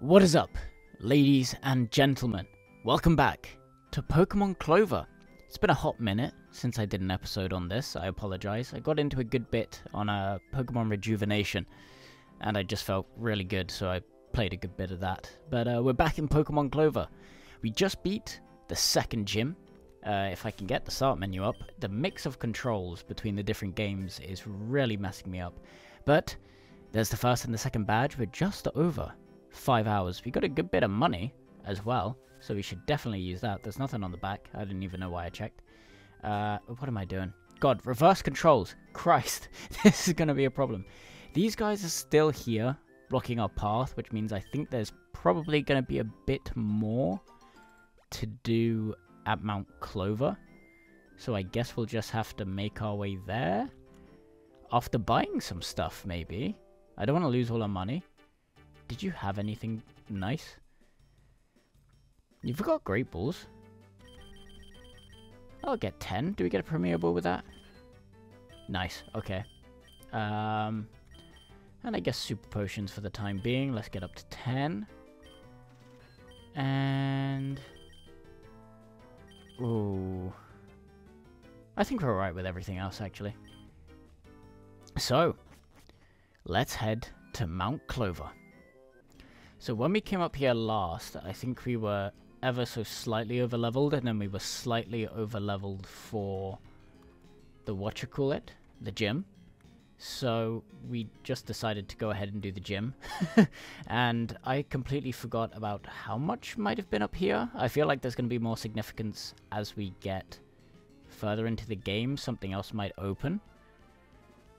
What is up, ladies and gentlemen? Welcome back to Pokemon Clover. It's been a hot minute since I did an episode on this. I apologize. I got into a good bit on Pokemon Rejuvenation, and I just felt really good, so I played a good bit of that. But we're back in Pokemon Clover. We just beat the second gym. If I can get the start menu up, the mix of controls between the different games is really messing me up. But there's the first and the second badge. We're just over 5 hours. We got a good bit of money as well, so we should definitely use that. There's nothing on the back. I didn't even know why I checked. What am I doing? God, reverse controls. Christ, this is going to be a problem. These guys are still here, blocking our path, which means I think there's probably going to be a bit more to do at Mount Clover. So I guess we'll just have to make our way there. After buying some stuff, maybe. I don't want to lose all our money. Did you have anything nice? You've got Great Balls. I'll get 10. Do we get a Premier Ball with that? Nice. Okay. And I guess Super Potions for the time being. Let's get up to 10. And... ooh. I think we're alright with everything else, actually. So, let's head to Mount Clover. So when we came up here last, I think we were ever so slightly over-leveled, and then we were slightly over-leveled for the whatchamacallit, the gym. So we just decided to go ahead and do the gym. And I completely forgot about how much might have been up here. I feel like there's going to be more significance as we get further into the game. Something else might open.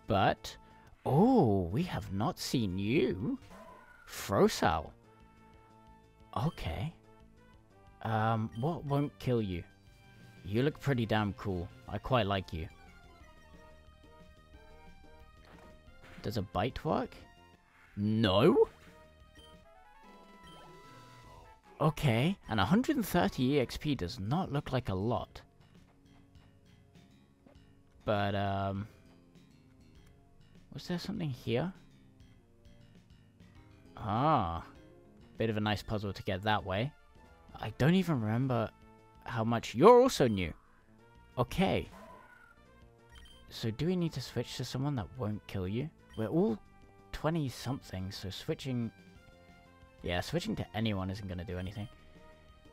But, oh, we have not seen you. Frosal. Okay. What won't kill you? You look pretty damn cool. I quite like you. Does a bite work? No? Okay, and 130 EXP does not look like a lot. But, was there something here? Ah, bit of a nice puzzle to get that way. I don't even remember how much... You're also new. Okay. So do we need to switch to someone that won't kill you? We're all 20-something, so switching... yeah, switching to anyone isn't going to do anything.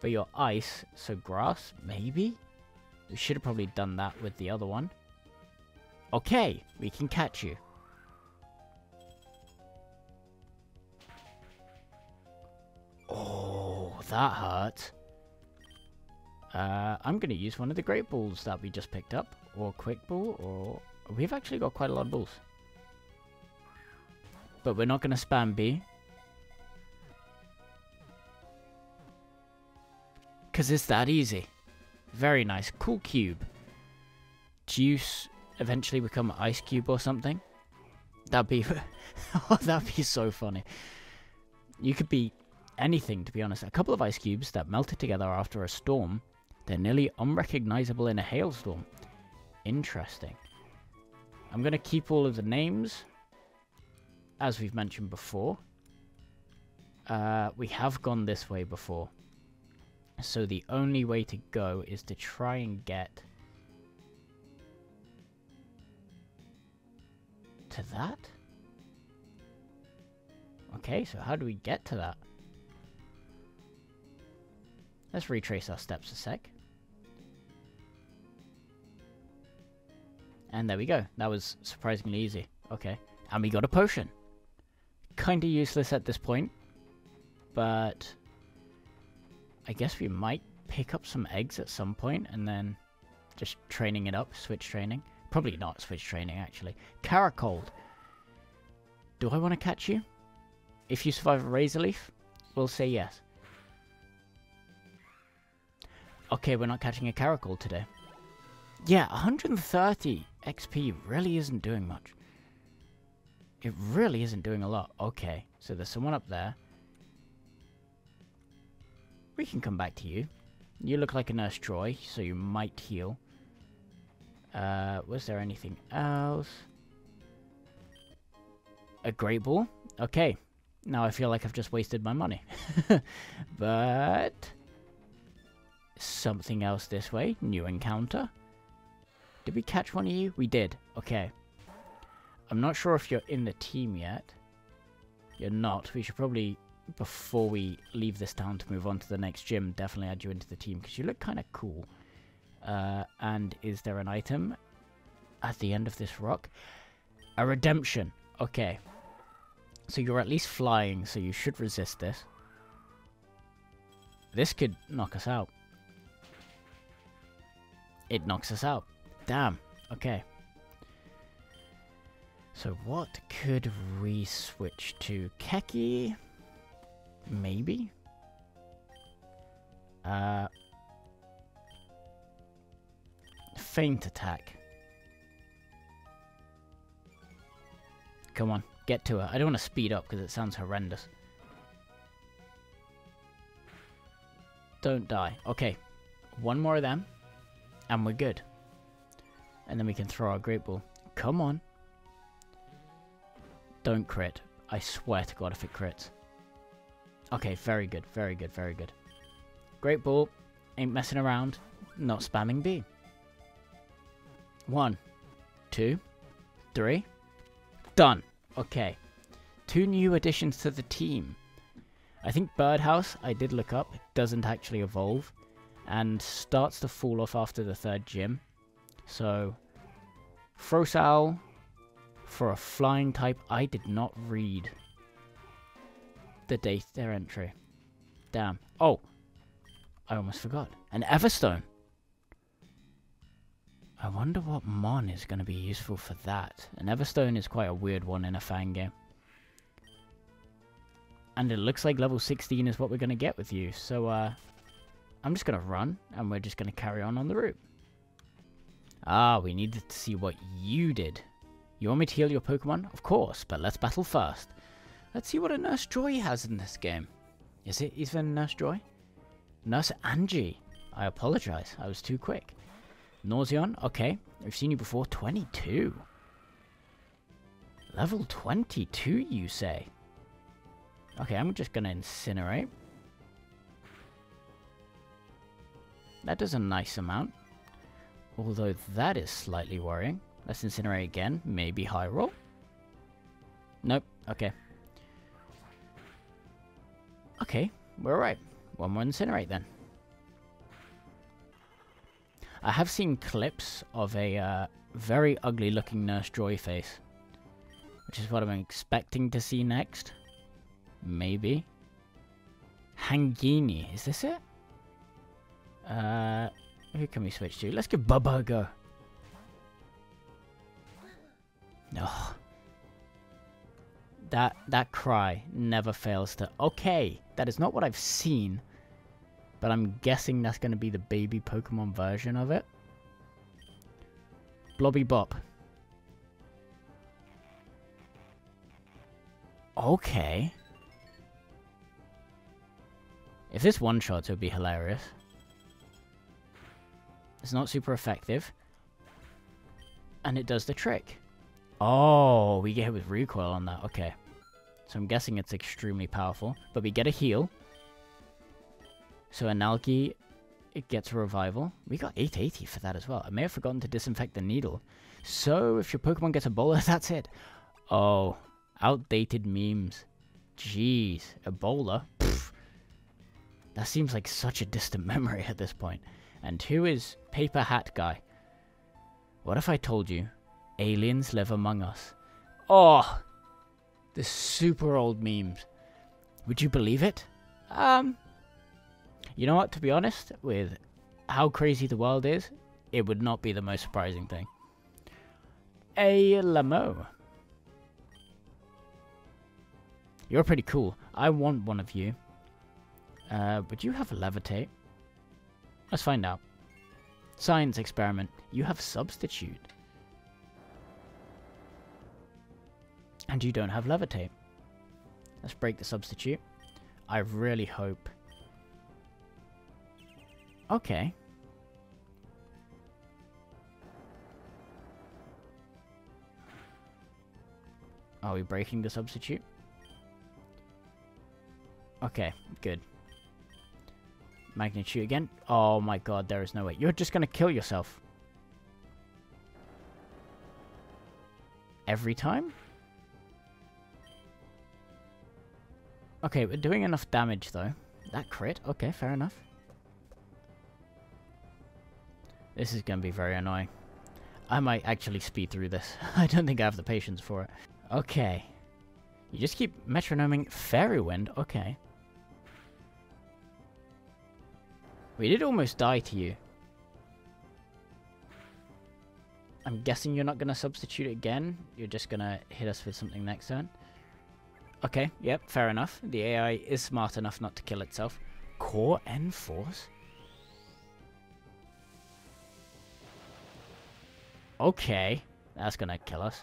But you're ice, so grass, maybe? We should have probably done that with the other one. Okay, we can catch you. Oh, that hurt. I'm going to use one of the Great Balls that we just picked up. Or Quick Ball, or... we've actually got quite a lot of balls. But we're not going to spam B. Because it's that easy. Very nice. Cool Cube. Do you eventually become Ice Cube or something? That'd be... oh, that'd be so funny. You could be... anything, to be honest. A couple of ice cubes that melted together after a storm. They're nearly unrecognizable in a hailstorm. Interesting. I'm going to keep all of the names, as we've mentioned before. We have gone this way before. So the only way to go is to try and get to that. Okay, so how do we get to that? Let's retrace our steps a sec. And there we go. That was surprisingly easy. Okay. And we got a potion. Kinda useless at this point. But I guess we might pick up some eggs at some point and then just training it up. Switch training. Probably not switch training, actually. Caracold. Do I want to catch you? If you survive a Razor Leaf, we'll say yes. Okay, we're not catching a Caracold today. Yeah, 130 XP really isn't doing much. It really isn't doing a lot. Okay, so there's someone up there. We can come back to you. You look like a Nurse Joy, so you might heal. Was there anything else? A Great Ball? Okay. Now I feel like I've just wasted my money. But something else this way. New encounter. Did we catch one of you? We did. Okay. I'm not sure if you're in the team yet. You're not. We should probably, before we leave this town to move on to the next gym, definitely add you into the team because you look kind of cool. And is there an item at the end of this rock? A redemption. Okay. So you're at least flying, so you should resist this. This could knock us out. It knocks us out. Damn. Okay. So what could we switch to? Keki? Maybe? Feint attack. Come on, get to her. I don't want to speed up because it sounds horrendous. Don't die. Okay. One more of them. And we're good. And then we can throw our great ball. Come on. Don't crit. I swear to God if it crits. Okay, very good, very good, very good. Great ball. Ain't messing around. Not spamming B. 1, 2, 3. Done. Okay. 2 new additions to the team. I think Birdhouse, I did look up, doesn't actually evolve. And starts to fall off after the 3rd gym. So, Frosal for a flying type. I did not read the date their entry. Damn. Oh, I almost forgot. An Everstone. I wonder what Mon is going to be useful for that. An Everstone is quite a weird one in a Fang game. And it looks like level 16 is what we're going to get with you. So, I'm just going to run, and we're just going to carry on the route. Ah, we needed to see what you did. You want me to heal your Pokemon? Of course, but let's battle first. Let's see what a Nurse Joy has in this game. Is it even Nurse Joy? Nurse Angie. I apologize, I was too quick. Nauseon, okay. We've seen you before. 22. Level 22, you say? Okay, I'm just going to Incinerate. That does a nice amount. Although that is slightly worrying. Let's Incinerate again. Maybe High Roll? Nope. Okay. Okay, we're alright. One more Incinerate then. I have seen clips of a very ugly looking Nurse Joy face. Which is what I'm expecting to see next. Maybe. Hangini, is this it? Who can we switch to? Let's give Bubba a go. Oh. That cry never fails to... Okay, that is not what I've seen. But I'm guessing that's going to be the baby Pokemon version of it. Blobby Bop. Okay. If this one-shots, it would be hilarious. It's not super effective. And it does the trick. Oh, we get hit with recoil on that. Okay. So I'm guessing it's extremely powerful. But we get a heal. So Analgi, it gets a revival. We got 880 for that as well. I may have forgotten to disinfect the needle. So if your Pokemon gets Ebola, that's it. Oh, outdated memes. Jeez, Ebola? Pfft. That seems like such a distant memory at this point. And who is Paper Hat Guy? What if I told you aliens live among us? Oh, the super old memes. Would you believe it? You know what, to be honest, with how crazy the world is, it would not be the most surprising thing. A Lamo. You're pretty cool. I want one of you. Would you have a Levitate? Let's find out. Science experiment. You have Substitute. And you don't have Levitate. Let's break the Substitute. I really hope... Okay. Are we breaking the Substitute? Okay, good. Magnet shoot again. Oh my god, there is no way. You're just gonna kill yourself. Every time? Okay, we're doing enough damage though. That crit? Okay, fair enough. This is gonna be very annoying. I might actually speed through this. I don't think I have the patience for it. Okay. You just keep metronoming Fairy Wind? Okay. We did almost die to you. I'm guessing you're not going to substitute again. You're just going to hit us with something next turn. Okay, yep, fair enough. The AI is smart enough not to kill itself. Core Enforce? Okay, that's going to kill us.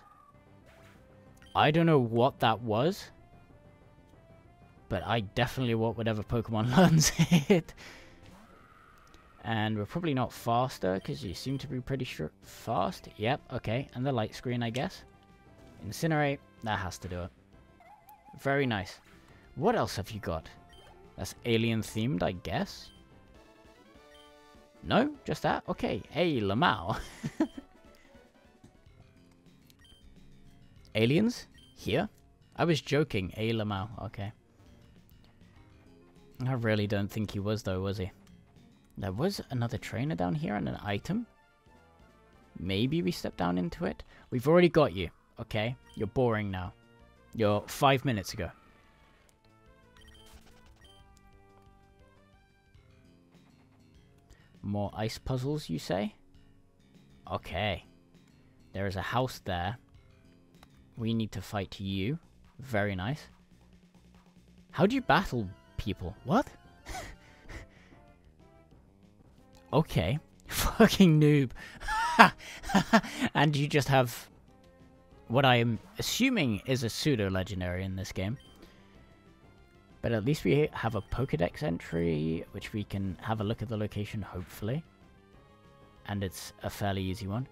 I don't know what that was. But I definitely want whatever Pokemon learns it. And we're probably not faster, because you seem to be pretty fast. Yep, okay. And the light screen, I guess. Incinerate. That has to do it. Very nice. What else have you got? That's alien-themed, I guess. No? Just that? Okay. Hey, Lamau. Aliens? Here? I was joking. Hey, Lamau. Okay. I really don't think he was, though, was he? There was another trainer down here and an item. Maybe we step down into it. We've already got you, okay? You're boring now. You're 5 minutes ago. More ice puzzles, you say? Okay. There is a house there. We need to fight you. Very nice. How do you battle people? What? Okay. Fucking noob. And you just have what I am assuming is a pseudo-legendary in this game. But at least we have a Pokedex entry, which we can have a look at the location, hopefully. And it's a fairly easy one.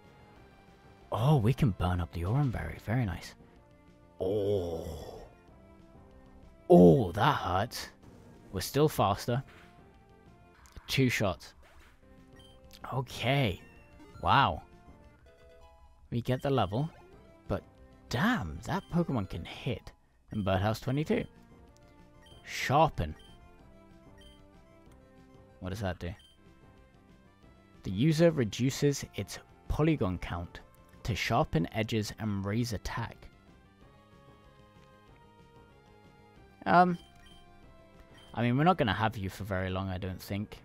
Oh, we can burn up the Oranberry. Very nice. Oh. Oh, that hurts. We're still faster. 2 shots. Okay. Wow. We get the level. But damn, that Pokemon can hit. And Birdhouse 22. Sharpen. What does that do? The user reduces its polygon count to sharpen edges and raise attack. I mean, we're not going to have you for very long, I don't think.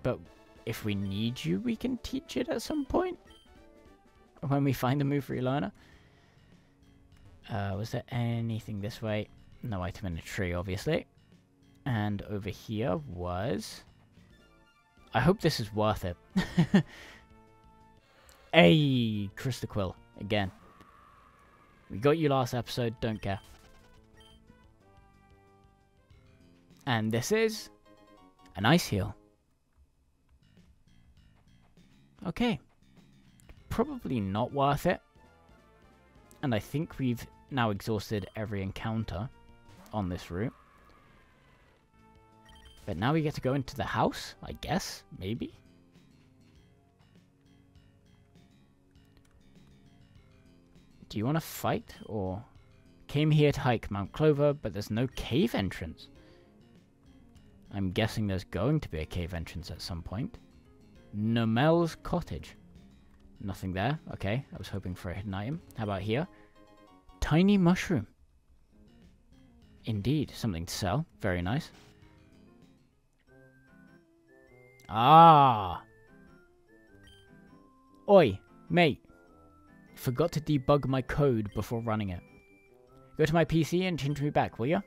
But if we need you, we can teach it at some point. When we find a move relearner. Was there anything this way? No item in the tree, obviously. And over here was... I hope this is worth it. Hey, Kristaquill, again. We got you last episode, don't care. And this is an Ice Heal. Okay. Probably not worth it. And I think we've now exhausted every encounter on this route. But now we get to go into the house, I guess, maybe. Do you want to fight, or... Came here to hike Mount Clover, but there's no cave entrance. I'm guessing there's going to be a cave entrance at some point. Nomel's Cottage. Nothing there. Okay, I was hoping for a hidden item. How about here? Tiny Mushroom. Indeed, something to sell. Very nice. Ah! Oi, mate. Forgot to debug my code before running it. Go to my PC and change me back, will ya?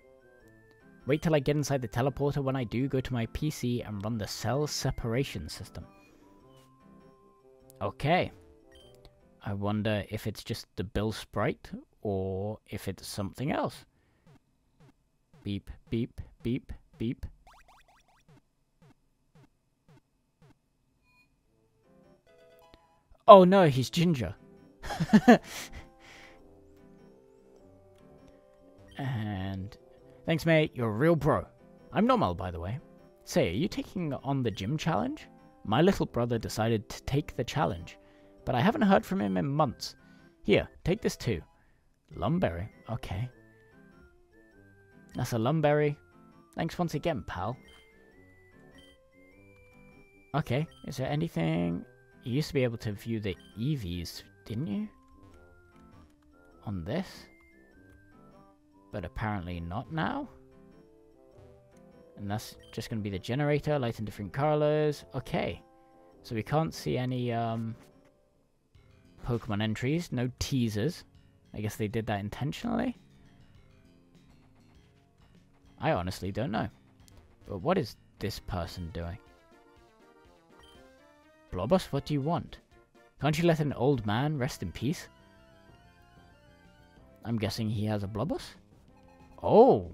Wait till I get inside the teleporter. When I do, go to my PC and run the cell separation system. Okay. I wonder if it's just the Bill sprite, or if it's something else. Beep, beep, beep, beep. Oh no, he's Ginger. And Thanks, mate. You're a real bro. I'm normal, by the way. Say, are you taking on the gym challenge? My little brother decided to take the challenge, but I haven't heard from him in months. Here, take this too. Lumberry. Okay. That's a lumberry. Thanks once again, pal. Okay, is there anything... You used to be able to view the EVs, didn't you? On this? But apparently not now? And that's just going to be the generator, lights in different colors. Okay. So we can't see any Pokemon entries, no teasers. I guess they did that intentionally. I honestly don't know. But what is this person doing? Blobos, what do you want? Can't you let an old man rest in peace? I'm guessing he has a Blobos? Oh!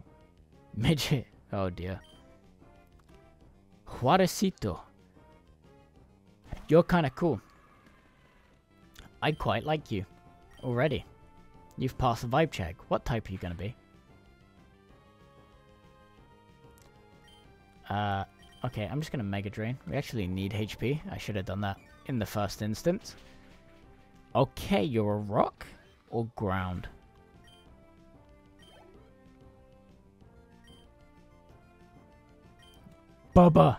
Midget. Oh dear. Juarezito. You're kinda cool. I quite like you. Already. You've passed the vibe check. What type are you gonna be? Okay, I'm just gonna Mega Drain. We actually need HP. I should have done that in the first instance. Okay, you're a rock or ground? Bubba!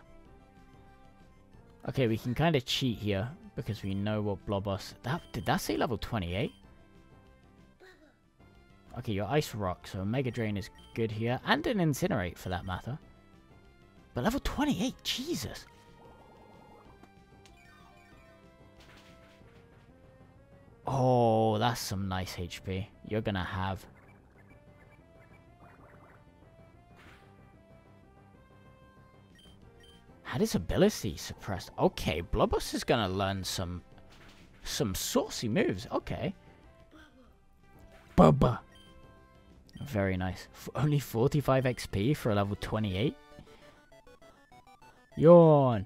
Okay, we can kind of cheat here because we know what Blobos... Did that say level 28? Okay, you're Ice Rock, so Mega Drain is good here. And an Incinerate for that matter. But level 28, Jesus! Oh, that's some nice HP. You're gonna have... Had his ability suppressed. Okay, Blobos is gonna learn some saucy moves. Okay. Bubba. Very nice. Only 45 XP for a level 28. Yawn.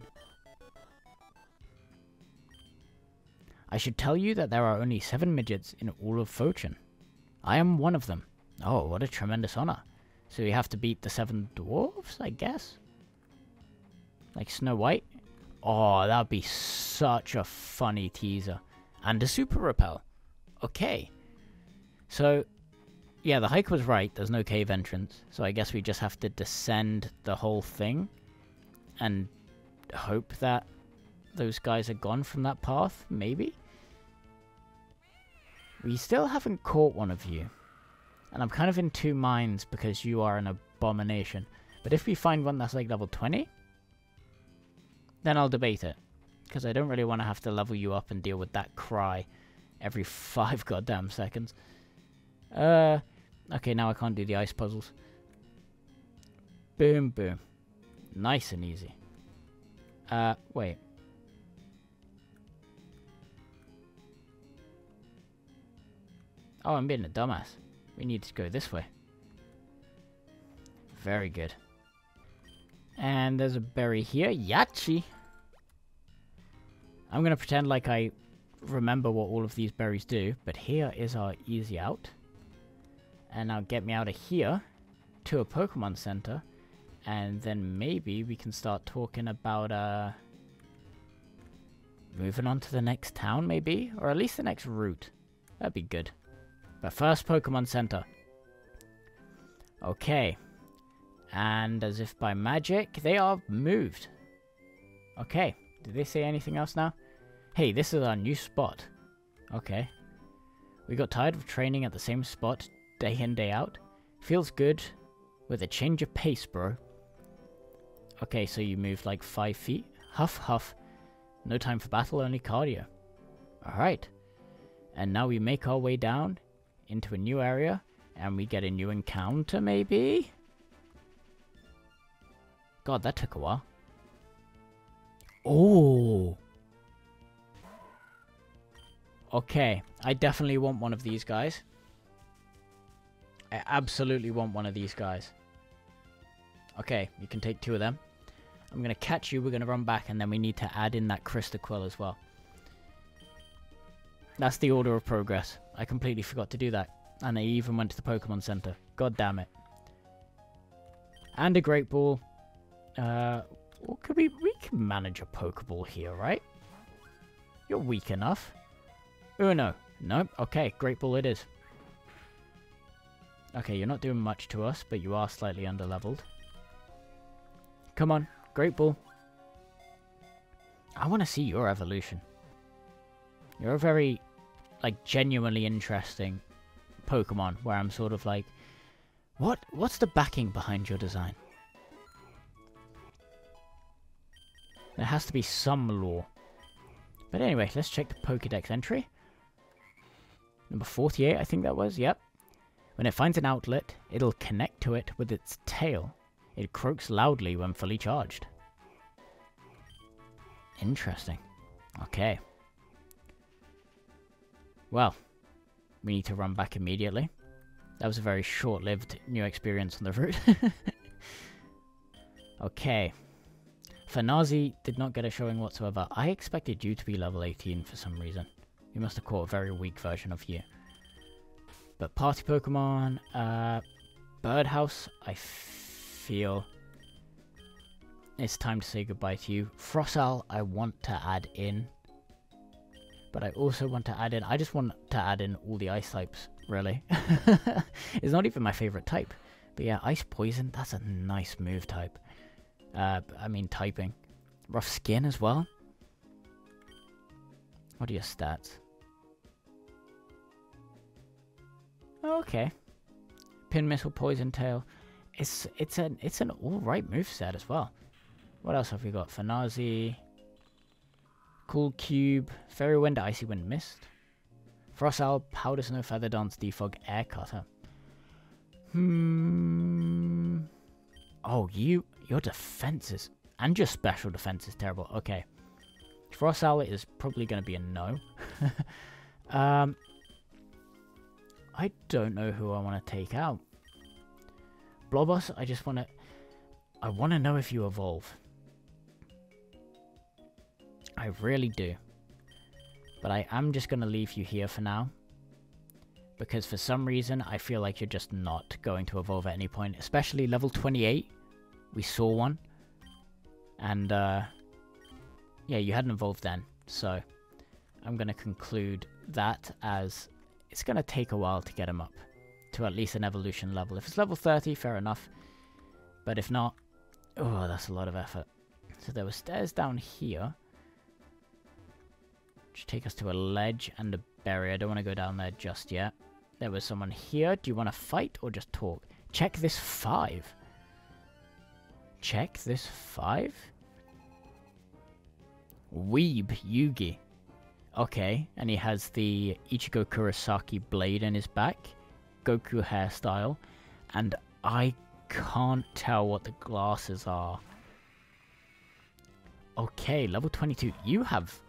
I should tell you that there are only 7 midgets in all of Fortune. I am one of them. Oh, what a tremendous honor. So you have to beat the 7 dwarves, I guess? Like Snow White? Oh, that'd be such a funny teaser. And a super repel. Okay. So, yeah, the hike was right. There's no cave entrance. So I guess we just have to descend the whole thing. And hope that those guys are gone from that path, maybe? We still haven't caught one of you. And I'm kind of in two minds because you are an abomination. But if we find one that's like level 20, then I'll debate it. Because I don't really want to have to level you up and deal with that cry every 5 goddamn seconds. Okay, now I can't do the ice puzzles. Boom, boom. Nice and easy. Wait. Oh, I'm being a dumbass. We need to go this way. Very good. And there's a berry here. Yachi! I'm going to pretend like I remember what all of these berries do. But here is our easy out. And now get me out of here to a Pokemon Center. And then maybe we can start talking about, moving on to the next town, maybe? Or at least the next route. That'd be good. But first, Pokemon Center. Okay. And as if by magic, they are moved. Okay. Did they say anything else now? Hey, this is our new spot. Okay. We got tired of training at the same spot day in, day out. Feels good with a change of pace, bro. Okay, so you moved like 5 feet. Huff, huff. No time for battle, only cardio. Alright. And now we make our way down into a new area. And we get a new encounter, maybe? God, that took a while. Oh. Okay, I definitely want one of these guys. I absolutely want one of these guys. Okay, you can take 2 of them. I'm going to catch you, we're going to run back, and then we need to add in that Crystal Quill as well. That's the order of progress. I completely forgot to do that. And I even went to the Pokemon Center. God damn it. And a Great Ball. Or could we can manage a Pokeball here, right? You're weak enough. Uno. Nope. Okay, Great Ball it is. Okay, you're not doing much to us, but you are slightly underleveled. Come on, Great Ball. I want to see your evolution. You're a very, like, genuinely interesting Pokemon, where I'm sort of like, what's the backing behind your design? There has to be some lore. But anyway, let's check the Pokédex entry. Number 48, I think that was, yep. When it finds an outlet, it'll connect to it with its tail. It croaks loudly when fully charged. Interesting. Okay. Well, we need to run back immediately. That was a very short-lived new experience on the route. Okay. Fanazi did not get a showing whatsoever. I expected you to be level 18 for some reason. You must have caught a very weak version of you. But party Pokemon, Birdhouse, I feel it's time to say goodbye to you. Frosal, I want to add in. But I also want to add in, I just want to add in all the ice types, really. It's not even my favorite type. But yeah, Ice Poison, that's a nice move type. I mean typing. Rough Skin as well. What are your stats? Okay. Pin Missile, Poison Tail. It's an alright moveset as well. What else have we got? Fanazi. Cool Cube. Fairy Wind, Icy Wind, Mist. Frostal, Powder Snow, Feather Dance, Defog, Air Cutter. Oh, your defense is... And your special defense is terrible. Okay. Frostal is probably going to be a no. I don't know who I want to take out. Blobos, I just want to... I want to know if you evolve. I really do. But I am just going to leave you here for now. Because for some reason, I feel like you're just not going to evolve at any point. Especially level 28. We saw one. And, yeah, you hadn't evolved then. So, I'm going to conclude that as it's going to take a while to get him up to at least an evolution level. If it's level 30, fair enough. But if not, oh, that's a lot of effort. So there were stairs down here. Which take us to a ledge and a barrier. I don't want to go down there just yet. There was someone here. Do you want to fight or just talk? Check this 5. Check this 5? Weeb Yugi. Okay, and he has the Ichigo Kurosaki blade in his back. Goku hairstyle. And I can't tell what the glasses are. Okay, level 22. You have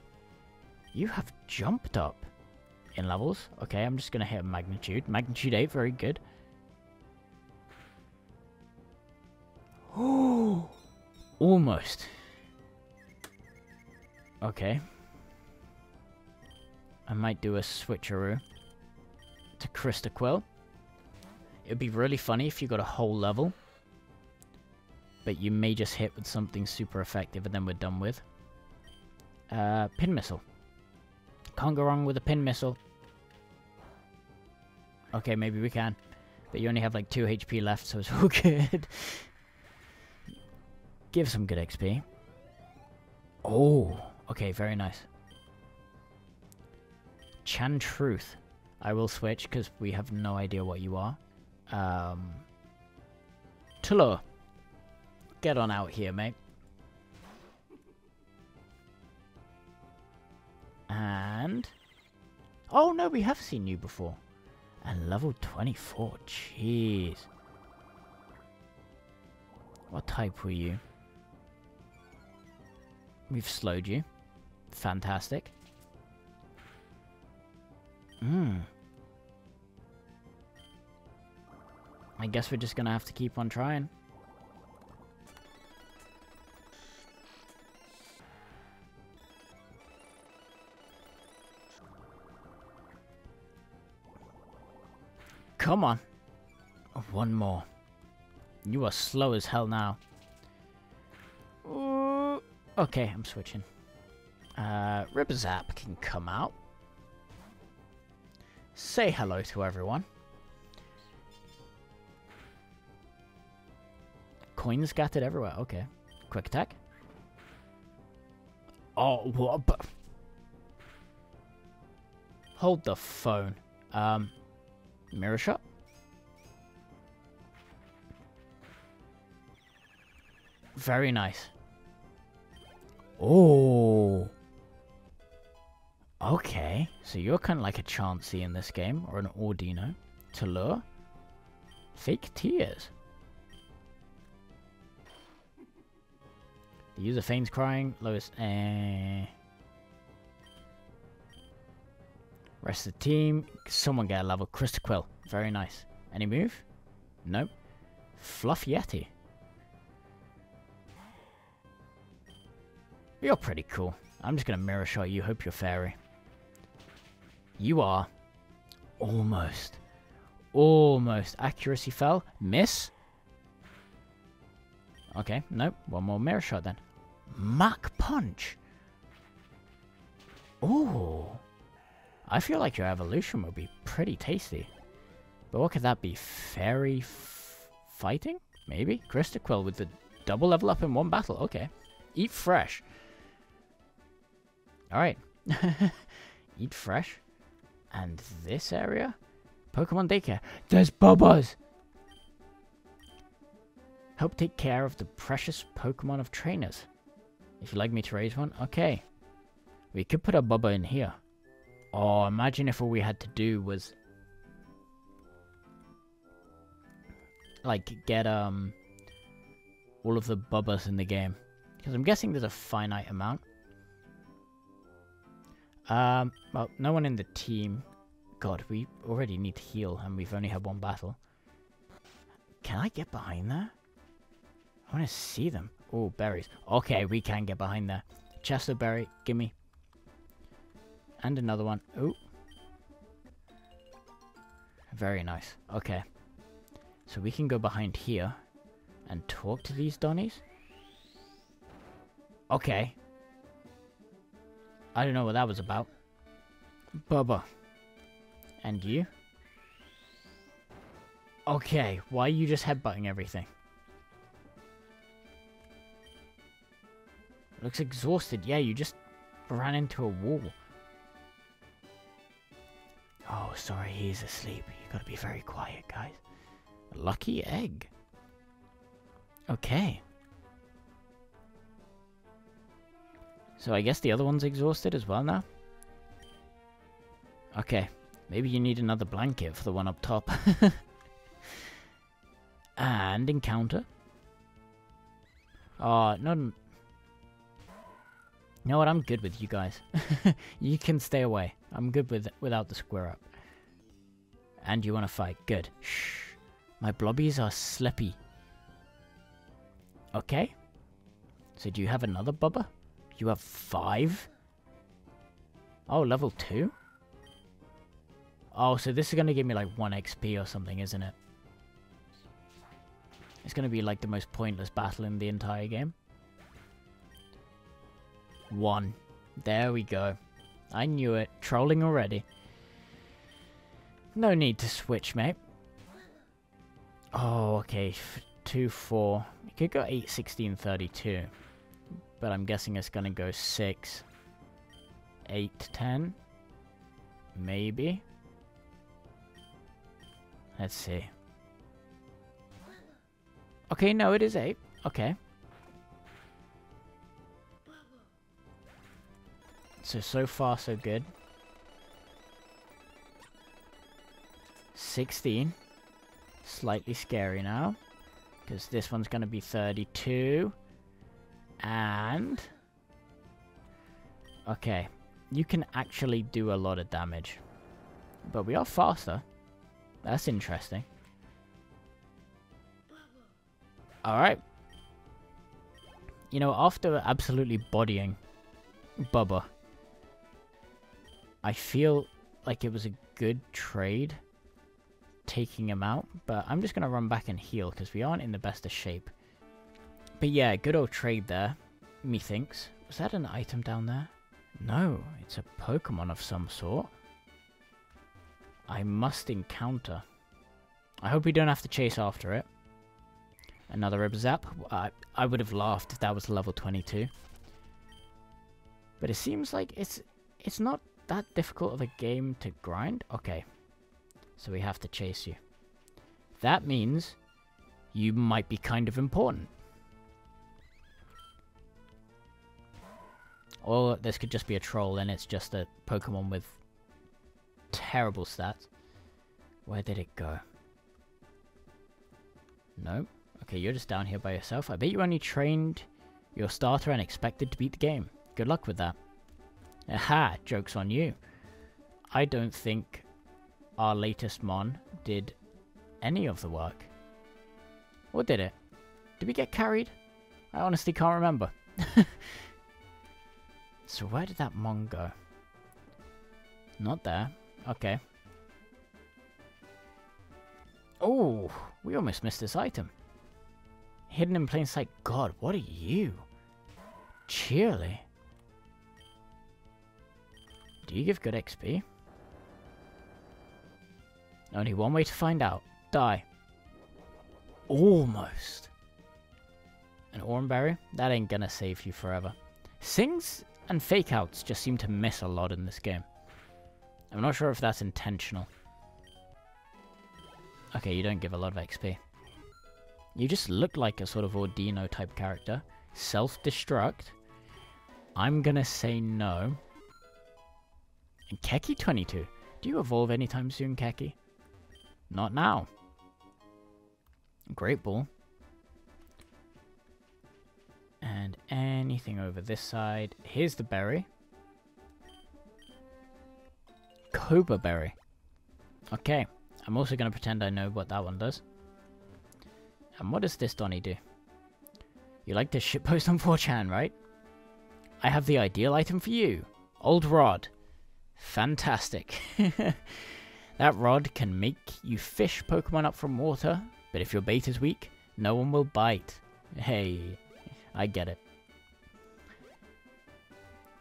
jumped up in levels. Okay, I'm just going to hit Magnitude. Magnitude 8, very good. Oh, almost. Okay. I might do a switcheroo to Kristaquill. It would be really funny if you got a whole level. But you may just hit with something super effective and then we're done with. Pin Missile. Can't go wrong with a Pin Missile. Okay, maybe we can. But you only have like 2 HP left, so it's all good. Give some good XP. Oh, okay, very nice. Chan Truth. I will switch because we have no idea what you are. Tulor. Get on out here, mate. And... oh, no, we have seen you before. And level 24. Jeez. What type were you? We've slowed you. Fantastic. I guess we're just gonna have to keep on trying. Come on. One more. You are slow as hell now. Ooh. Okay, I'm switching. Ribzap can come out. Say hello to everyone. Coins scattered everywhere. Okay. Quick attack. Oh, what? Hold the phone. Mirror shot. Very nice. Oh. Okay. So you're kind of like a Chansey in this game, or an Ordino. To lure. Fake tears. The user feigns crying. Lowest. Rest of the team. Someone get a level. Crystal Quill. Very nice. Any move? Nope. Fluff Yeti. You're pretty cool. I'm just going to mirror shot you. Hope you're fairy. You are. Almost. Almost. Accuracy fell. Miss. Okay. Nope. One more mirror shot then. Mach Punch. Ooh. I feel like your evolution would be pretty tasty. But what could that be? Fairy fighting? Maybe? Crystal Quill with the double level up in one battle. Okay. Eat fresh. Alright. Eat fresh. And this area? Pokemon Daycare. There's Bubbas! Help take care of the precious Pokemon of trainers. If you'd like me to raise one, okay. We could put a Bubba in here. Oh, imagine if all we had to do was... like, get, all of the Bubbas in the game. Because I'm guessing there's a finite amount. Well, no one in the team. God, we already need to heal, and we've only had one battle. Can I get behind there? I want to see them. Oh, berries. Okay, we can get behind there. Chester berry, gimme. And another one. Oh. Very nice. Okay. So we can go behind here and talk to these Donnies. Okay. I don't know what that was about. Bubba. And you? Okay, why are you just headbutting everything? Looks exhausted. Yeah, you just ran into a wall. Oh, sorry, he's asleep. You gotta be very quiet, guys. Lucky egg. Okay. So I guess the other one's exhausted as well now? Okay. Maybe you need another blanket for the one up top. And encounter. Oh, no. You know what? I'm good with you guys. You can stay away. I'm good without the square up. And you want to fight. Good. Shh. My blobbies are slippy. Okay. So do you have another Bubba? You have 5? Oh, level 2? Oh, so this is going to give me like 1 XP or something, isn't it? It's going to be like the most pointless battle in the entire game. 1. There we go. I knew it. Trolling already. No need to switch, mate. Oh, okay. 2, 4. You could go 8, 16, 32. But I'm guessing it's going to go 6, 8, 10. Maybe. Let's see. Okay, no, it is 8. Okay. So far, so good. 16. Slightly scary now. Because this one's going to be 32. And... okay. You can actually do a lot of damage. But we are faster. That's interesting. Alright. You know, after absolutely bodying Bubba, I feel like it was a good trade taking him out, but I'm just going to run back and heal because we aren't in the best of shape. But yeah, good old trade there, methinks. Was that an item down there? No, it's a Pokemon of some sort. I must encounter. I hope we don't have to chase after it. Another Ribzap. I would have laughed if that was level 22. But it seems like it's not that difficult of a game to grind. Okay. So we have to chase you. That means you might be kind of important. Or this could just be a troll and it's just a Pokemon with terrible stats. Where did it go? Nope. Okay, you're just down here by yourself. I bet you only trained your starter and expected to beat the game. Good luck with that. Aha, joke's on you. I don't think our latest Mon did any of the work. Or did it? Did we get carried? I honestly can't remember. So where did that Mon go? Not there. Okay. Oh, we almost missed this item. Hidden in plain sight. God, what are you? Cheerly. Do you give good XP? Only one way to find out. Die. Almost. An Oranberry? That ain't gonna save you forever. Sings and fake outs just seem to miss a lot in this game. I'm not sure if that's intentional. Okay, you don't give a lot of XP. You just look like a sort of Ordino type character. Self-destruct. I'm gonna say no. And Keki 22. Do you evolve anytime soon, Keki? Not now. Great Ball. And anything over this side. Here's the berry. Cobra berry. Okay. I'm also going to pretend I know what that one does. And what does this Donny do? You like to shitpost on 4chan, right? I have the ideal item for you. Old Rod. Fantastic. That rod can make you fish Pokemon up from water, but if your bait is weak, no one will bite. Hey, I get it.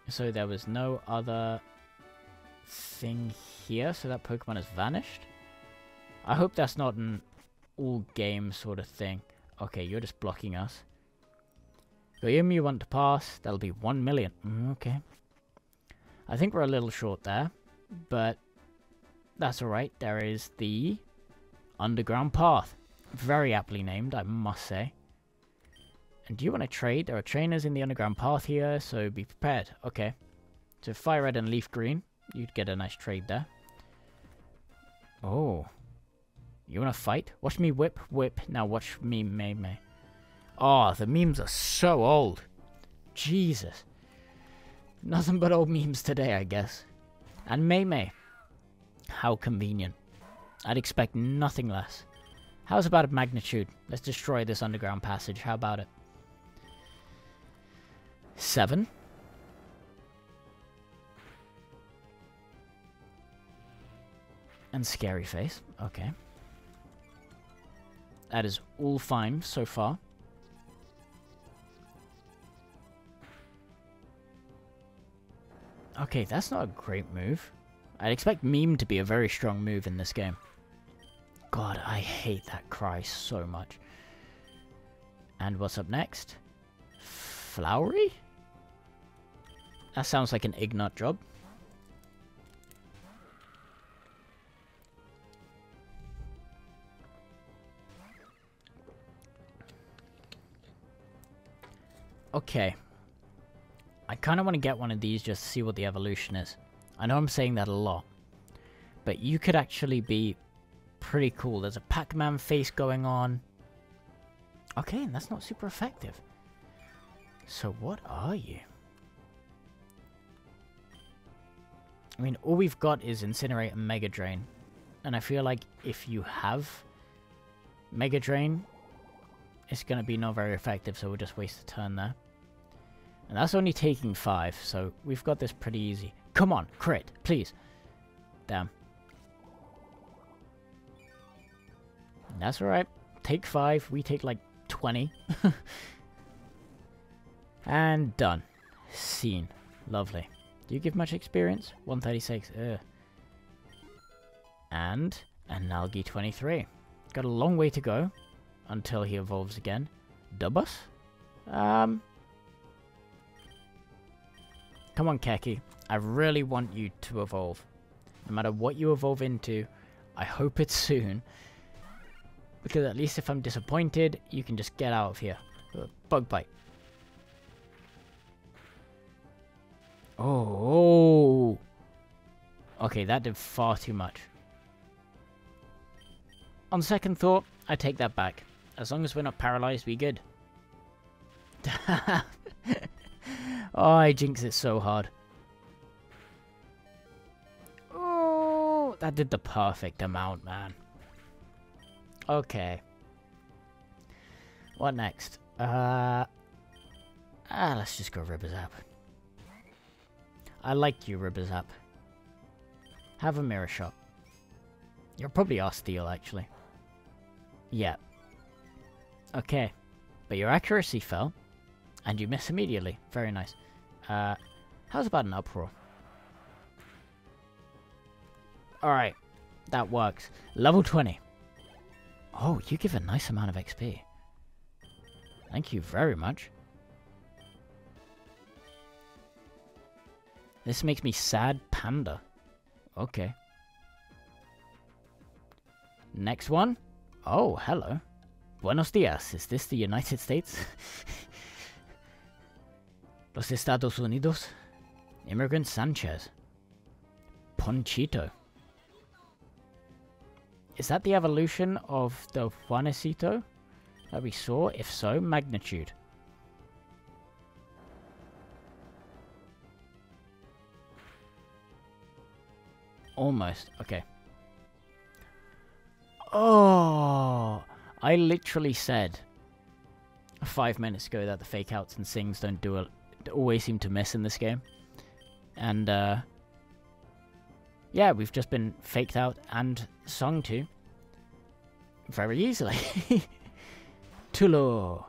So there was no other thing here, so that Pokemon has vanished. I hope that's not an all-game sort of thing. Okay, you're just blocking us. Goyim, you want to pass? That'll be 1 million. Okay. I think we're a little short there, but that's alright. There is the Underground Path. Very aptly named, I must say. And do you want to trade? There are trainers in the Underground Path here, so be prepared. Okay. So Fire Red and Leaf Green. You'd get a nice trade there. Oh. You want to fight? Watch me whip, whip. Now watch me May. Oh, the memes are so old. Jesus. Nothing but old memes today, I guess. And May. How convenient. I'd expect nothing less. How's about a magnitude? Let's destroy this underground passage. How about it? 7. And Scary Face. Okay. That is all fine so far. Okay, that's not a great move. I'd expect Meme to be a very strong move in this game. God, I hate that cry so much. And what's up next? Flowery? That sounds like an Ignat job. Okay. I kind of want to get one of these just to see what the evolution is. I know I'm saying that a lot. But you could actually be pretty cool. There's a Pac-Man face going on. Okay, and that's not super effective. So what are you? I mean, all we've got is Incinerate and Mega Drain. And I feel like if you have Mega Drain, it's going to be not very effective, so we'll just waste a turn there. And that's only taking 5, so we've got this pretty easy. Come on, crit, please. Damn. That's alright. Take 5. We take like 20. And done. Scene. Lovely. Do you give much experience? 136. Ugh. And an Nalgi 23. Got a long way to go until he evolves again. Dubus? Come on, Keki. I really want you to evolve. No matter what you evolve into, I hope it's soon. Because at least if I'm disappointed, you can just get out of here. Bug bite. Oh. Okay, that did far too much. On second thought, I take that back. As long as we're not paralyzed, we good. Oh, I jinx it so hard. Oh, that did the perfect amount, man. Okay. What next? Let's just go Ribbazap. I like you, Ribbazap. Have a mirror shot. You're probably our Steel, actually. Yeah. Okay. But your accuracy fell. And you miss immediately. Very nice. How's about an Uproar? Alright. That works. Level 20. Oh, you give a nice amount of XP. Thank you very much. This makes me sad panda. Okay. Next one. Oh, hello. Buenos dias. Is this the United States? Los Estados Unidos. Immigrant Sanchez. Ponchito. Is that the evolution of the Juanesito that we saw? If so, magnitude. Almost. Okay. Oh, I literally said 5 minutes ago that the fake outs and sings don't do it. Always seem to miss in this game. And yeah, we've just been faked out and sung to very easily. Tulo.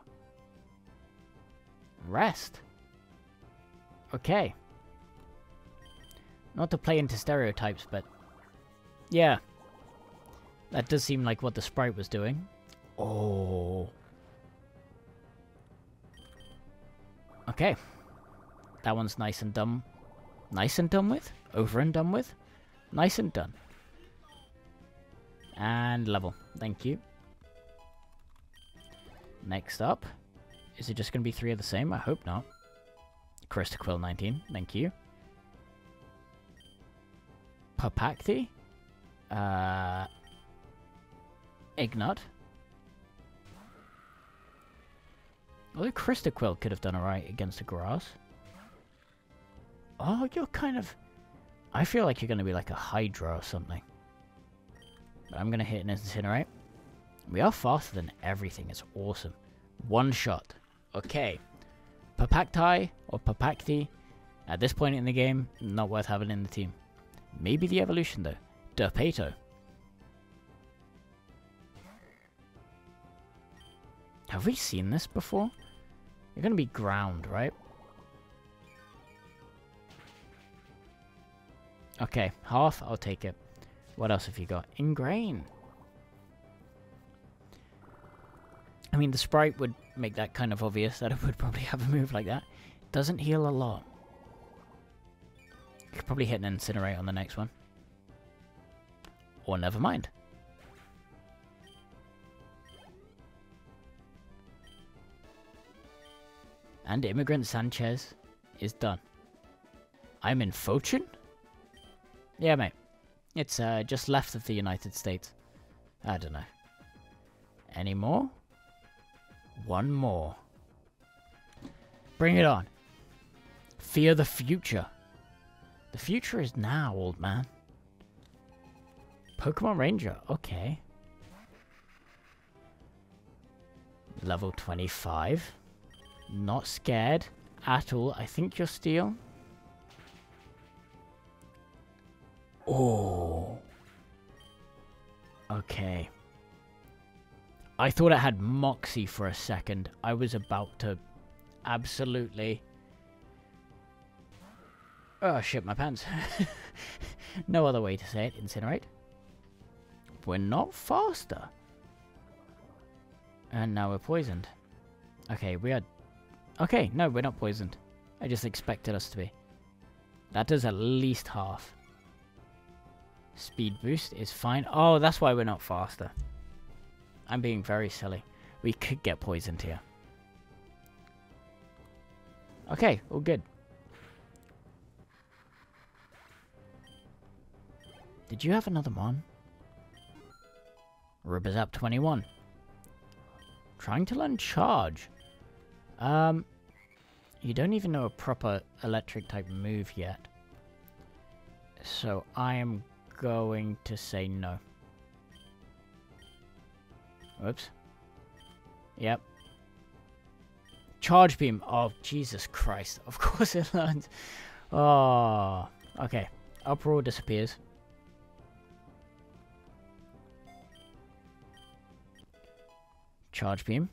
Rest. Okay. Not to play into stereotypes, but yeah. That does seem like what the sprite was doing. Oh. Okay. That one's nice and done. Nice and done with? Over and done with? Nice and done. And level. Thank you. Next up. Is it just going to be 3 of the same? I hope not. Krista Quill 19. Thank you. Papakti? Ignat? Although Krista Quill could have done alright against the grass. Oh, you're kind of... I feel like you're going to be like a Hydra or something. But I'm going to hit an Incinerate. We are faster than everything. It's awesome. One shot. Okay. Papakti or Papakti. At this point in the game, not worth having in the team. Maybe the evolution though. Derpato. Have we seen this before? You're going to be ground, right? Okay, half, I'll take it. What else have you got? Ingrain. I mean, the sprite would make that kind of obvious that it would probably have a move like that. Doesn't heal a lot. Could probably hit an Incinerate on the next one. Or never mind. And Immigrant Sanchez is done. I'm in Fortune? Yeah, mate. It's just left of the United States. I don't know. Any more? One more. Bring it on. Fear the future. The future is now, old man. Pokemon Ranger. Okay. Level 25. Not scared at all. I think you're Steel. Oh. Okay. I thought it had Moxie for a second. I was about to absolutely... Oh, shit, my pants. No other way to say it. Incinerate. We're not faster. And now we're poisoned. Okay, we are... Okay, no, we're not poisoned. I just expected us to be. That does at least half. Speed boost is fine. Oh, that's why we're not faster. I'm being very silly. We could get poisoned here. Okay, all good. Did you have another one? Rubberzap 21. Trying to learn charge. You don't even know a proper electric type move yet. So I am going to say no. Whoops. Yep. Charge beam. Oh, Jesus Christ. Of course it learns. Oh. Okay. Uproar disappears. Charge beam.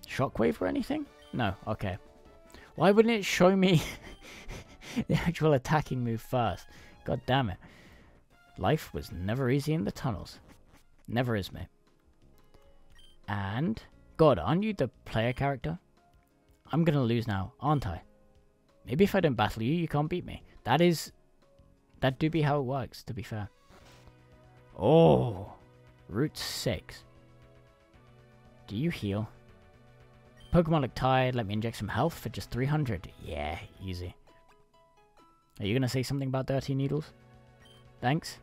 Shockwave or anything? No. Okay. Why wouldn't it show me the actual attacking move first? God damn it. Life was never easy in the tunnels. Never is, mate. And... God, aren't you the player character? I'm gonna lose now, aren't I? Maybe if I don't battle you, you can't beat me. That do be how it works, to be fair. Oh! Route 6. Do you heal? Pokemon look tired. Let me inject some health for just 300. Yeah, easy. Are you gonna say something about dirty needles? Thanks.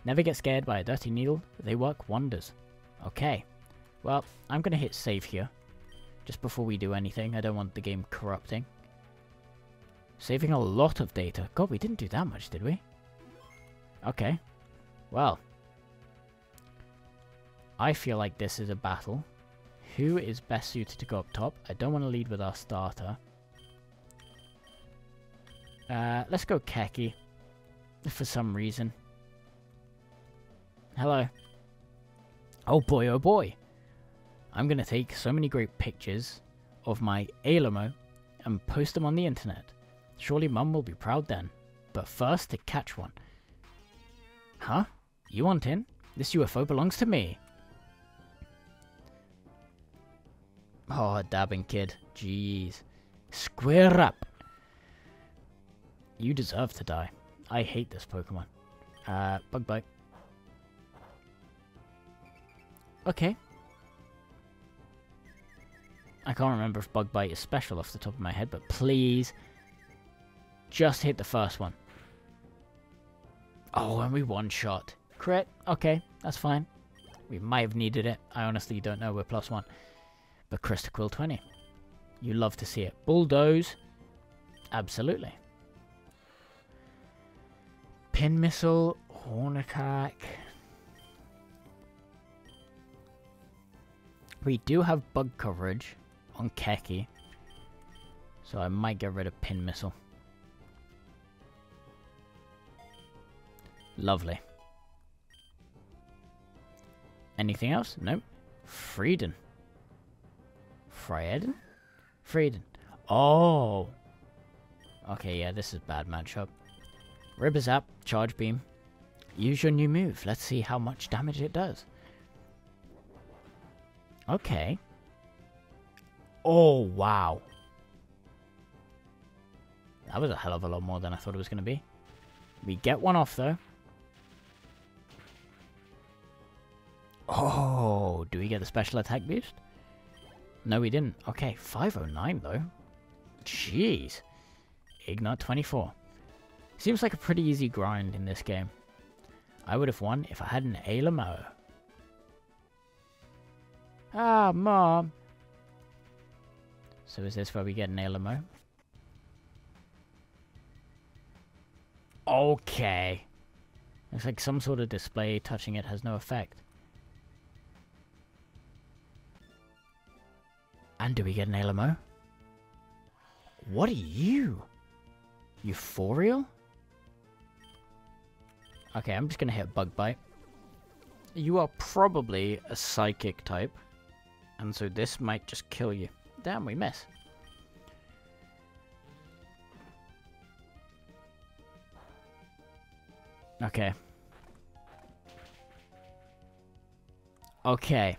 Never get scared by a dirty needle. They work wonders. Okay. Well, I'm gonna hit save here. Just before we do anything. I don't want the game corrupting. Saving a lot of data. God, we didn't do that much, did we? Okay. Well. I feel like this is a battle. Who is best suited to go up top? I don't want to lead with our starter. Let's go Keki. For some reason. Hello. Oh boy, oh boy. I'm going to take so many great pictures of my Alamo and post them on the internet. Surely Mum will be proud then. But first to catch one. Huh? You want in? This UFO belongs to me. Oh, dabbing kid. Jeez. Square up. You deserve to die. I hate this Pokemon. Bug bite. Okay. I can't remember if Bug Bite is special off the top of my head, but please just hit the first one. Oh, and we one-shot. Crit. Okay, that's fine. We might have needed it. I honestly don't know. We're +1. But Crystal Quill 20. You love to see it. Bulldoze. Absolutely. Pin Missile. Horn Attack. We do have bug coverage on Keki. So I might get rid of Pin Missile. Lovely. Anything else? Nope. Frieden. Frieden? Frieden. Oh. Okay, yeah, this is bad matchup. Ribberzap, Charge Beam. Use your new move. Let's see how much damage it does. Okay. Oh, wow. That was a hell of a lot more than I thought it was going to be. We get one off, though. Oh, do we get the special attack boost? No, we didn't. Okay, 509, though. Jeez. Ignite 24. Seems like a pretty easy grind in this game. I would have won if I had an Alamo. Ah, Mom. So is this where we get an Alamo? Okay. Looks like some sort of display touching it has no effect. And do we get an Alamo? What are you? Euphorial? Okay, I'm just gonna hit Bug Bite. You are probably a psychic type. And so this might just kill you. Damn, we miss. Okay. Okay.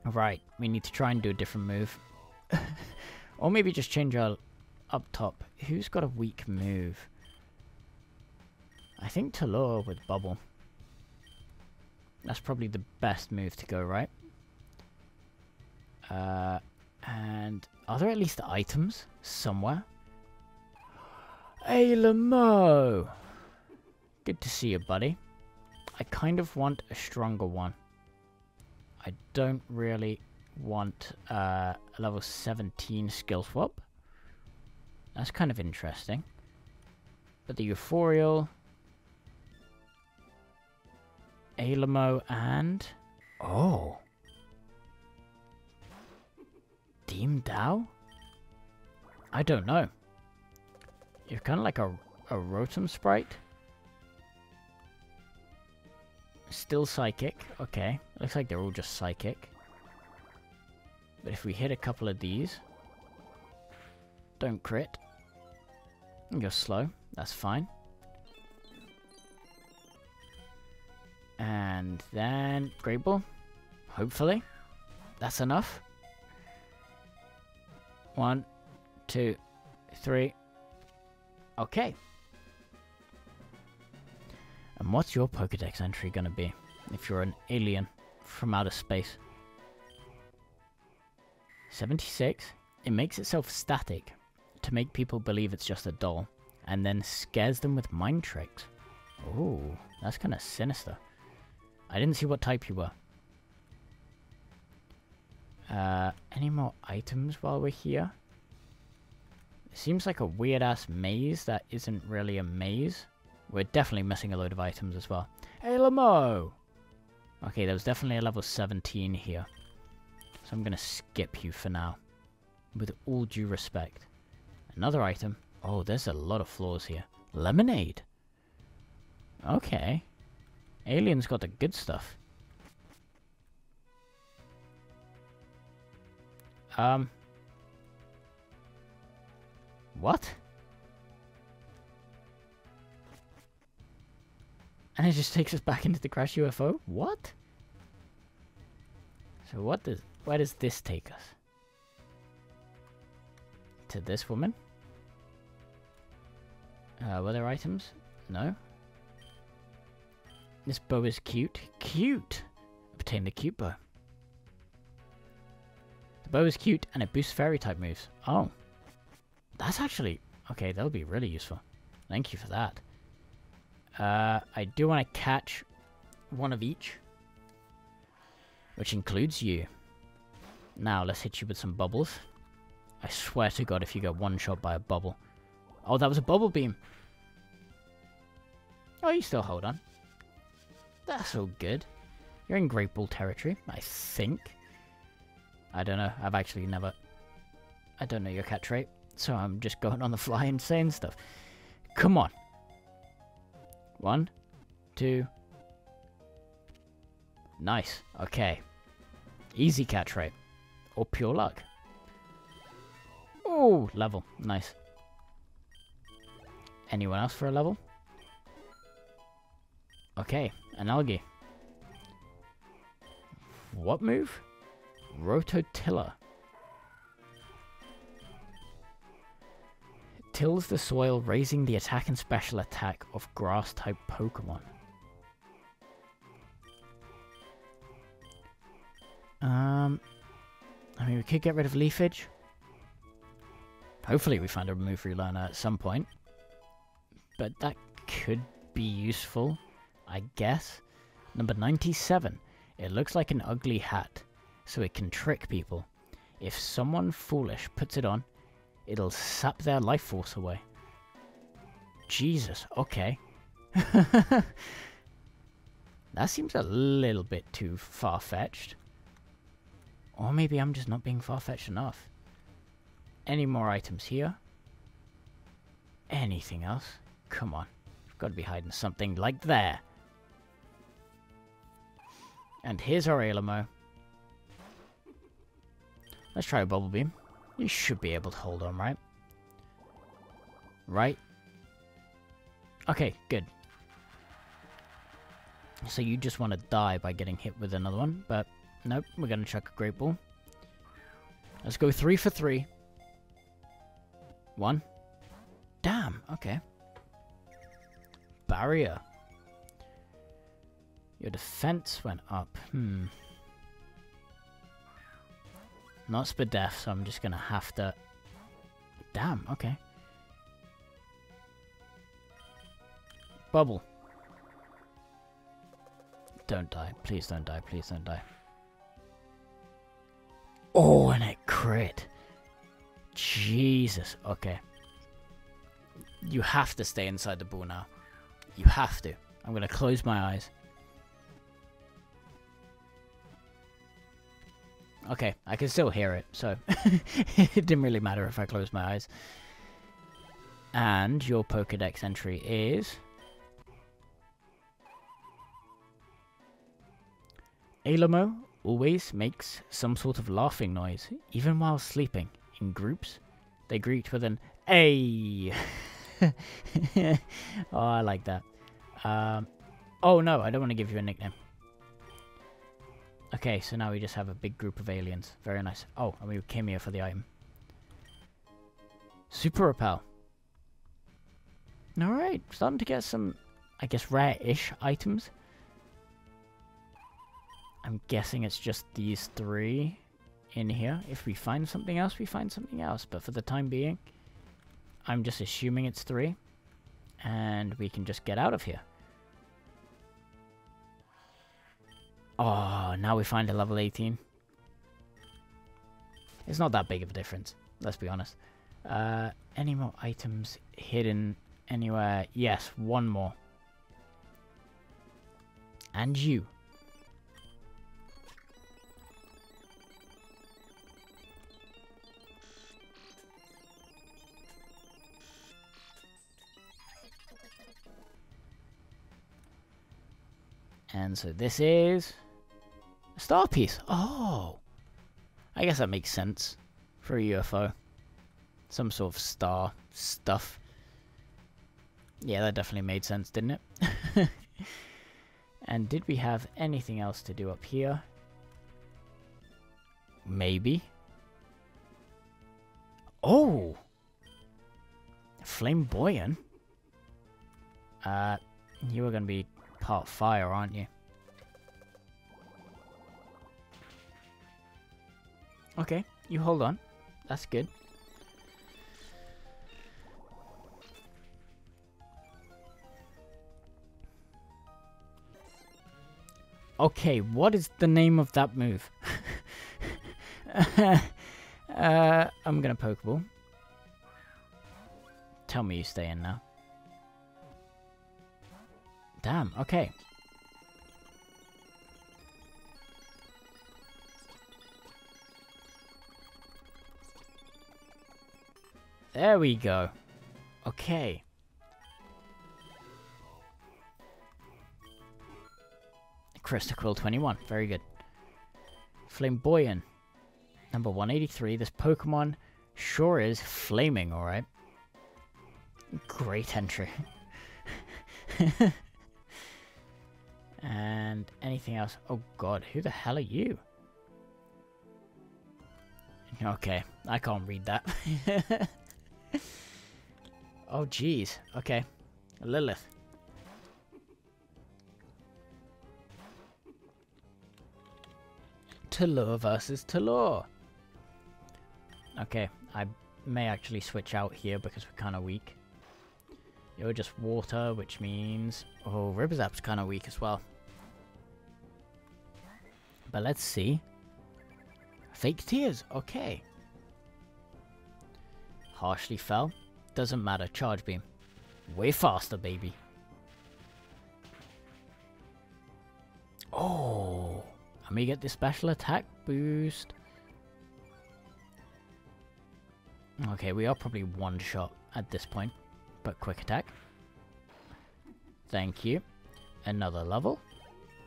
Right, we need to try and do a different move. Or maybe just change our up top. Who's got a weak move? I think Talor with Bubble. That's probably the best move to go, right? And are there at least items somewhere? Hey, Lamo! Good to see you, buddy. I kind of want a stronger one. I don't really want a level 17 skill swap. That's kind of interesting. But the Euphorial, Alamo, and... Oh! Deem Dao? I don't know. You're kind of like a Rotom sprite. Still Psychic. Okay. Looks like they're all just Psychic. But if we hit a couple of these... Don't crit. And go slow. That's fine. And then... Great Ball. Hopefully. That's enough. 1, 2, 3. Okay. And what's your Pokédex entry gonna be if you're an alien from outer space? 76. It makes itself static to make people believe it's just a doll, and then scares them with mind tricks. Ooh, that's kind of sinister. I didn't see what type you were. Any more items while we're here? It seems like a weird-ass maze that isn't really a maze. We're definitely missing a load of items as well. Hey, Lamo! Okay, there was definitely a level 17 here. So I'm gonna skip you for now. With all due respect. Another item. Oh, there's a lot of flaws here. Lemonade! Okay. Alien's got the good stuff. What? And it just takes us back into the crash UFO? What? So where does this take us? To this woman? Were there items? No. This bow is cute. Cute! Obtain the cute bow. The bow is cute and it boosts fairy type moves. Oh. That's actually... Okay, that'll be really useful. Thank you for that. I do want to catch one of each. Which includes you. Now, let's hit you with some bubbles. I swear to God if you get one shot by a bubble. Oh, that was a bubble beam. Oh, you still hold on. That's all good. You're in Great Ball territory, I think. I don't know. I've actually never... I don't know your catch rate. So I'm just going on the fly and saying stuff. Come on. 1, 2. Nice. Okay. Easy catch rate. Or pure luck. Oh, level. Nice. Anyone else for a level? Okay. An algae. What move? Rototiller. Tills the soil, raising the attack and special attack of grass-type Pokemon. I mean, we could get rid of Leafage. Hopefully we find a move relearner at some point. But that could be useful, I guess. Number 97. It looks like an ugly hat, so it can trick people. If someone foolish puts it on, it'll sap their life force away. Jesus, okay. That seems a little bit too far-fetched. Or maybe I'm just not being far-fetched enough. Any more items here? Anything else? Come on. We've got to be hiding something like there. And here's our Alamo. Let's try a Bubble Beam. You should be able to hold on, right? Right? Okay, good. So you just want to die by getting hit with another one, but nope, we're going to chuck a Great Ball. Let's go 3 for 3. 1. Damn, okay. Barrier. Your defense went up. Not Spadef, so I'm just going to have to... Damn, okay. Bubble. Don't die. Please don't die. Please don't die. Oh, and it crit. Jesus. Okay. You have to stay inside the ball now. You have to. I'm going to close my eyes. Okay, I can still hear it, so it didn't really matter if I closed my eyes. And your Pokédex entry is... Alamo always makes some sort of laughing noise, even while sleeping. In groups, they greet with an "Ay." Oh, I like that. Oh no, I don't want to give you a nickname. Okay, so now we just have a big group of aliens. Very nice. Oh, and we came here for the item. Super Repel. Alright, starting to get some, I guess, rare-ish items. I'm guessing it's just these 3 in here. If we find something else, we find something else. But for the time being, I'm just assuming it's 3. And we can just get out of here. Oh, now we find a level 18. It's not that big of a difference, let's be honest. Any more items hidden anywhere? Yes, 1 more. And you. And so this is... a star piece. Oh! I guess that makes sense for a UFO. Some sort of star stuff. Yeah, that definitely made sense, didn't it? And did we have anything else to do up here? Maybe. Oh! Flamboyant? You were going to be part fire, aren't you? Okay, you hold on. That's good. Okay, what is the name of that move? I'm gonna Pokeball. Tell me you stay in now. Damn, okay. There we go. Okay. Crystal Quill 21. Very good. Flamboyant. Number 183. This Pokemon sure is flaming, alright. Great entry. And anything else? Oh god, who the hell are you? Okay, I can't read that. Oh jeez, okay. Lilith. Talor versus Talor. Okay, I may actually switch out here because we're kind of weak. You're just water, which means... oh, Ribzap's kind of weak as well. But let's see. Fake tears, okay. Harshly fell. Doesn't matter, charge beam. Way faster, baby. Oh, and we get the special attack boost. Okay, we are probably one shot at this point. But quick attack. Thank you. Another level.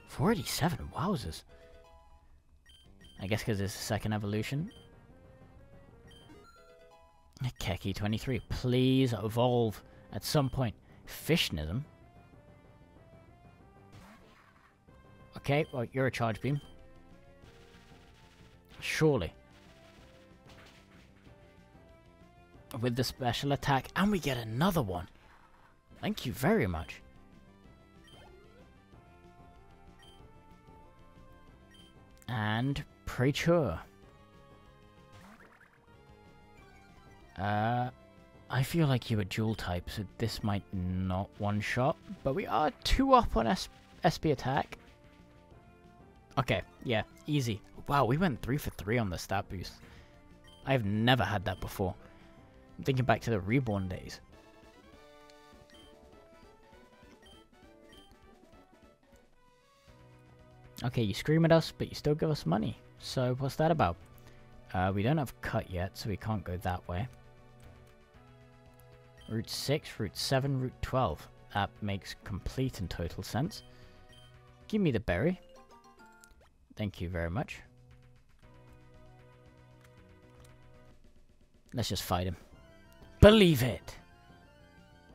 487, wowzers. I guess because it's a second evolution. Keki 23, please evolve at some point. Fishnism? Okay, well, you're a charge beam. Surely. With the special attack, and we get another one. Thank you very much. And Praetor. I feel like you were dual type, so this might not one-shot, but we are 2 up on SP attack. Okay, yeah, easy. Wow, we went 3 for 3 on the stat boost. I've never had that before. I'm thinking back to the Reborn days. Okay, you scream at us, but you still give us money. So, what's that about? We don't have cut yet, so we can't go that way. Route 6, Route 7, Route 12. That makes complete and total sense. Give me the berry. Thank you very much. Let's just fight him. Believe it!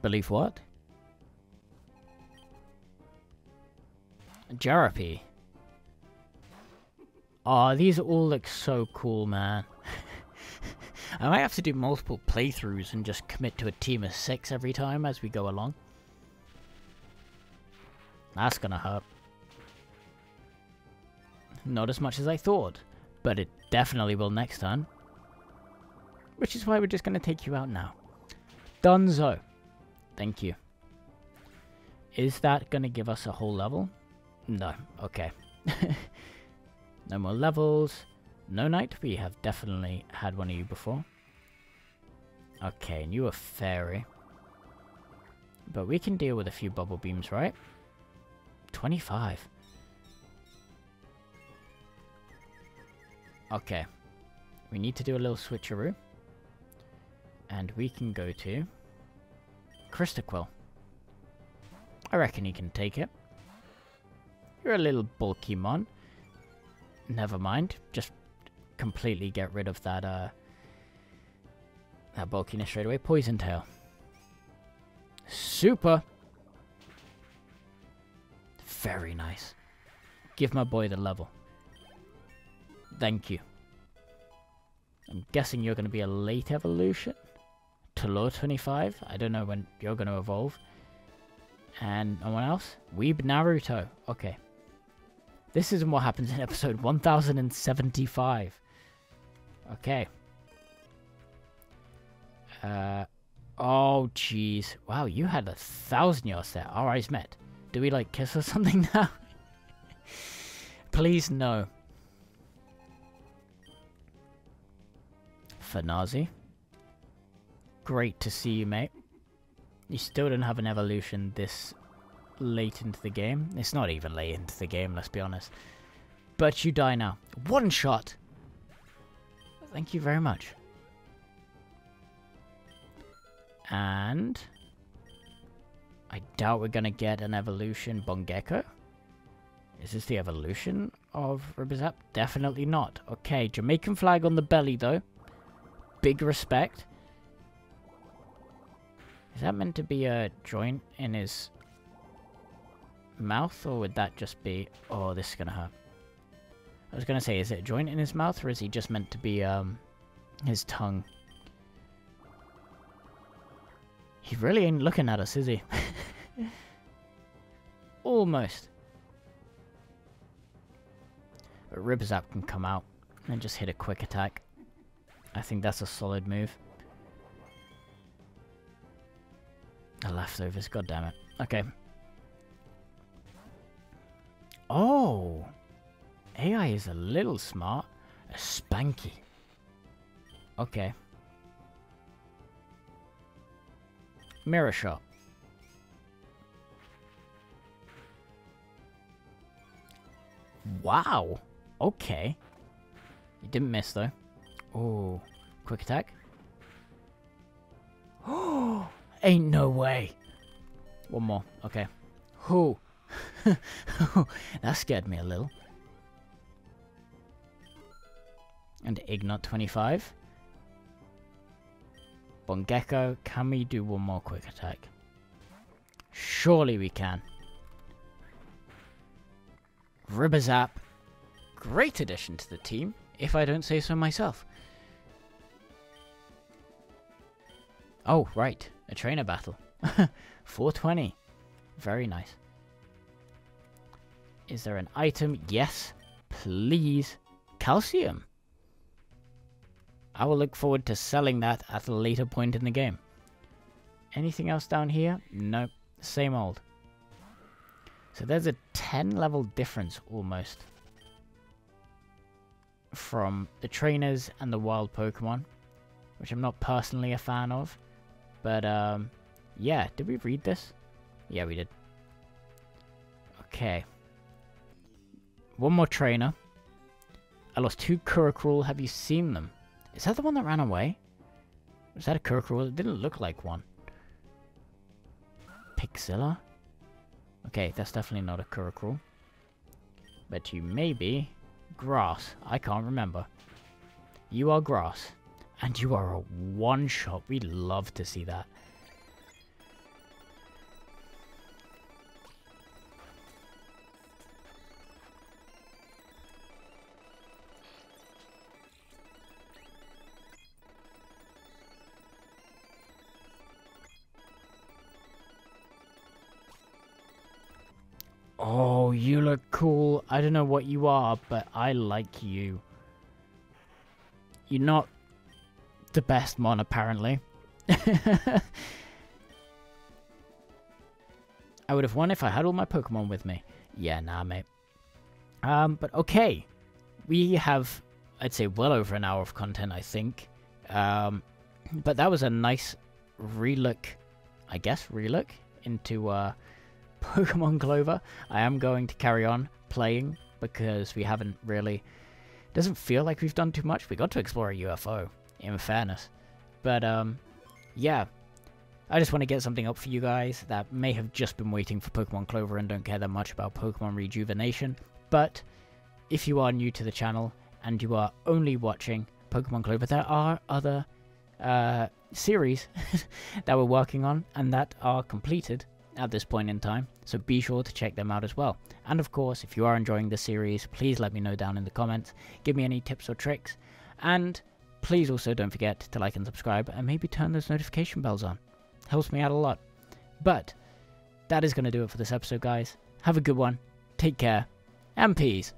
Believe what? Jarapy. Aw, these all look so cool, man. I might have to do multiple playthroughs and just commit to a team of 6 every time as we go along. That's gonna hurt. Not as much as I thought, but it definitely will next time. Which is why we're just gonna take you out now. Dunzo. Thank you. Is that gonna give us a whole level? No. Okay. No more levels. No Knight, we have definitely had one of you before. Okay, and you are Fairy. But we can deal with a few bubble beams, right? 25. Okay. We need to do a little switcheroo. And we can go to Cristaquill. I reckon he can take it. You're a little bulky mon. Never mind. Just completely get rid of that that bulkiness straight away. Poison Tail. Super. Very nice. Give my boy the level. Thank you. I'm guessing you're going to be a late evolution. To Law 25. I don't know when you're going to evolve. And no one else? Weeb Naruto. Okay. This isn't what happens in episode 1075. Okay. Oh, jeez. Wow, you had 1,000 yards there. Our eyes met. Do we, like, kiss or something now? Please, no. Fanazi. Great to see you, mate. You still don't have an evolution this late into the game. It's not even late into the game, let's be honest. But you die now. One shot! Thank you very much. And I doubt we're gonna get an evolution Bongeko. Is this the evolution of Ribizap? Definitely not. Okay, Jamaican flag on the belly though. Big respect. Is that meant to be a joint in his mouth, or would that just be... Oh, this is gonna hurt. I was gonna say, is it a joint in his mouth, or is he just meant to be his tongue? He really ain't looking at us, is he? Almost. But Ribzap can come out and just hit a quick attack. I think that's a solid move. The leftovers, god damn it. Okay. Oh! AI is a little smart. A Spanky. Okay. Mirror shot. Wow. Okay. You didn't miss though. Oh, quick attack. Oh, ain't no way. One more. Okay. Who? That scared me a little. And Ignat 25. Bongecko, can we do one more quick attack? Surely we can. Ribbazap, great addition to the team, if I don't say so myself. Oh, right, a trainer battle. 420, very nice. Is there an item? Yes, please. Calcium. I will look forward to selling that at a later point in the game. Anything else down here? Nope, same old. So there's a 10 level difference almost from the trainers and the wild Pokemon, which I'm not personally a fan of. But yeah, did we read this? Yeah, we did. Okay. One more trainer. I lost 2 Kurokrull. Have you seen them? Is that the one that ran away? Was that a Kurokrull? It didn't look like one. Pixilla? Okay, that's definitely not a Kurokrull. But you may be Grass. I can't remember. You are Grass. And you are a one-shot. We'd love to see that. Oh, you look cool. I don't know what you are, but I like you. You're not the best mon, apparently. I would have won if I had all my Pokemon with me. Yeah, nah, mate. But okay. We have, I'd say, well over an hour of content, I think. But that was a nice relook, I guess, into Pokemon Clover. I am going to carry on playing because we haven't really... Doesn't feel like we've done too much. We got to explore a UFO, in fairness. But, yeah. I just want to get something up for you guys that may have just been waiting for Pokemon Clover and don't care that much about Pokemon Rejuvenation. But, if you are new to the channel and you are only watching Pokemon Clover, there are other series that we're working on and that are completed at this point in time, so be sure to check them out as well. And of course, if you are enjoying the series, please let me know down in the comments, give me any tips or tricks, and please also don't forget to like and subscribe, and maybe turn those notification bells on. Helps me out a lot. But that is going to do it for this episode, guys. Have a good one, take care, and peace.